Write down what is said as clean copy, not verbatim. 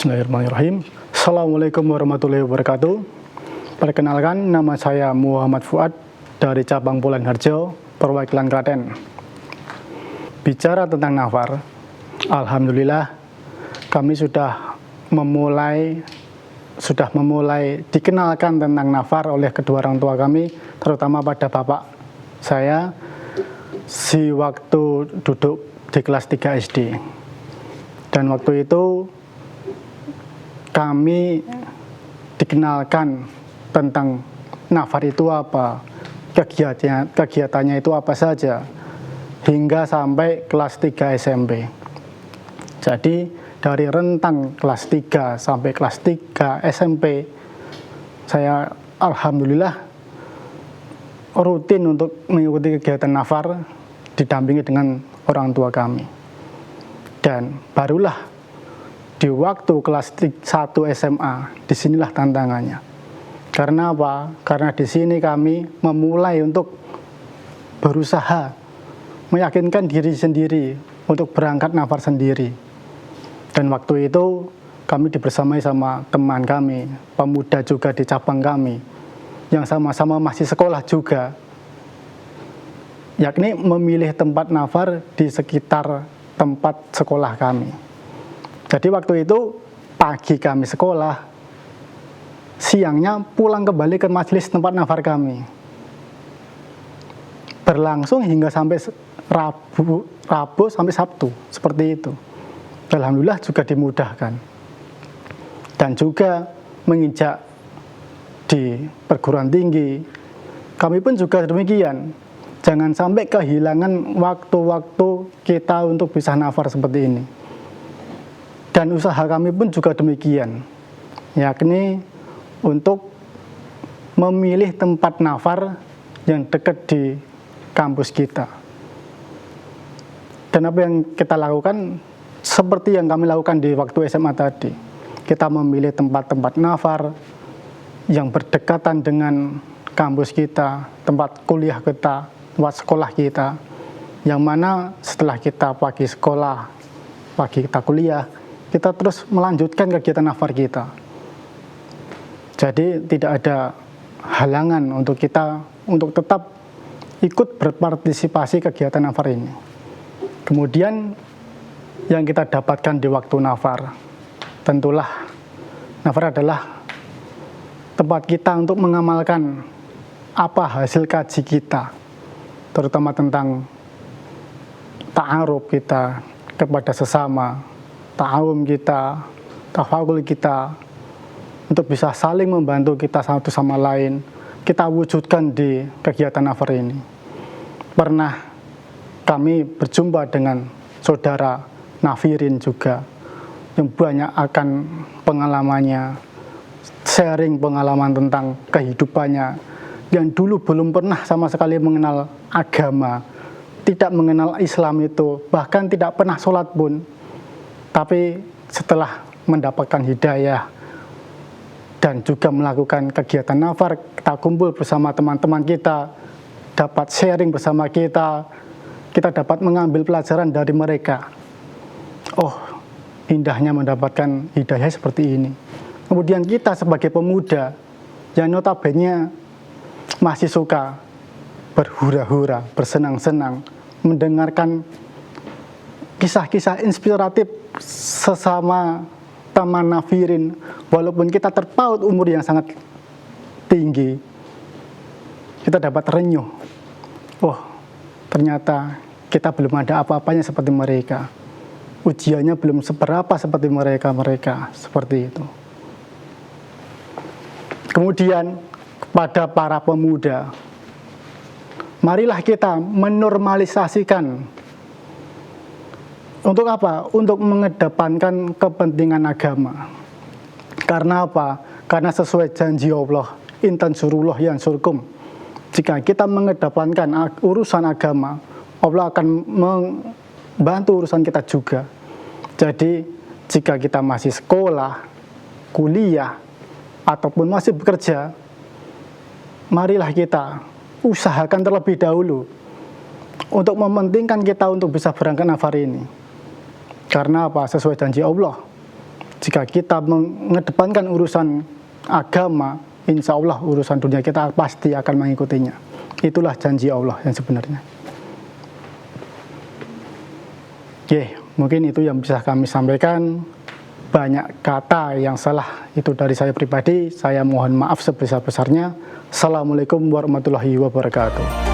Bismillahirrahmanirrahim. Assalamualaikum warahmatullahi wabarakatuh. Perkenalkan, nama saya Muhammad Fuad dari cabang Pulen Harjo, perwakilan Klaten. Bicara tentang nafar, alhamdulillah kami sudah memulai dikenalkan tentang nafar oleh kedua orang tua kami, terutama pada bapak saya si waktu duduk di kelas 3 SD. Dan waktu itu kami dikenalkan tentang nafar itu apa, kegiatannya itu apa saja, hingga sampai kelas 3 SMP. Jadi dari rentang kelas 3 sampai kelas 3 SMP, saya alhamdulillah rutin untuk mengikuti kegiatan nafar didampingi dengan orang tua kami. Dan barulah di waktu kelas 1 SMA, disinilah tantangannya. Karena apa? Karena di sini kami memulai untuk berusaha meyakinkan diri sendiri untuk berangkat nafar sendiri. Dan waktu itu kami dibersamai sama teman kami, pemuda juga di cabang kami, yang sama-sama masih sekolah juga, yakni memilih tempat nafar di sekitar tempat sekolah kami. Jadi waktu itu pagi kami sekolah, siangnya pulang kembali ke majelis tempat nafar kami. Berlangsung hingga sampai Rabu sampai Sabtu, seperti itu. Alhamdulillah juga dimudahkan. Dan juga menginjak di perguruan tinggi, kami pun juga demikian. Jangan sampai kehilangan waktu-waktu kita untuk bisa nafar seperti ini. Dan usaha kami pun juga demikian, yakni untuk memilih tempat nafar yang dekat di kampus kita. Dan apa yang kita lakukan, seperti yang kami lakukan di waktu SMA tadi. Kita memilih tempat-tempat nafar yang berdekatan dengan kampus kita, tempat kuliah kita, tempat sekolah kita, yang mana setelah kita pagi sekolah, pagi kita kuliah, kita terus melanjutkan kegiatan nafar kita. Jadi tidak ada halangan untuk kita untuk tetap ikut berpartisipasi kegiatan nafar ini. Kemudian yang kita dapatkan di waktu nafar, tentulah nafar adalah tempat kita untuk mengamalkan apa hasil kaji kita, terutama tentang ta'aruf kita kepada sesama, ta'awum kita, tafakul kita, untuk bisa saling membantu kita satu sama lain, kita wujudkan di kegiatan nafar ini. Pernah kami berjumpa dengan saudara nafirin juga, yang banyak akan pengalamannya, sharing pengalaman tentang kehidupannya, yang dulu belum pernah sama sekali mengenal agama, tidak mengenal Islam itu, bahkan tidak pernah sholat pun. Tapi setelah mendapatkan hidayah dan juga melakukan kegiatan nafar, kita kumpul bersama teman-teman kita, dapat sharing bersama kita dapat mengambil pelajaran dari mereka. Oh, indahnya mendapatkan hidayah seperti ini. Kemudian kita sebagai pemuda yang notabene masih suka berhura-hura, bersenang-senang, mendengarkan kisah-kisah inspiratif sesama teman nafirin, walaupun kita terpaut umur yang sangat tinggi, kita dapat renyuh. Oh, ternyata kita belum ada apa-apanya seperti mereka. Ujiannya belum seberapa seperti mereka seperti itu. Kemudian kepada para pemuda, marilah kita menormalisasikan. Untuk apa? Untuk mengedepankan kepentingan agama. Karena apa? Karena sesuai janji Allah, in tansurullah yansurkum. Jika kita mengedepankan urusan agama, Allah akan membantu urusan kita juga. Jadi, jika kita masih sekolah, kuliah, ataupun masih bekerja, marilah kita usahakan terlebih dahulu untuk mementingkan kita untuk bisa berangkat nafar ini. Karena apa? Sesuai janji Allah, Jika kita mengedepankan urusan agama, insya Allah urusan dunia kita pasti akan mengikutinya. Itulah janji Allah yang sebenarnya. Oke, mungkin itu yang bisa kami sampaikan. Banyak kata yang salah itu dari saya pribadi. Saya mohon maaf sebesar-besarnya. Assalamualaikum warahmatullahi wabarakatuh.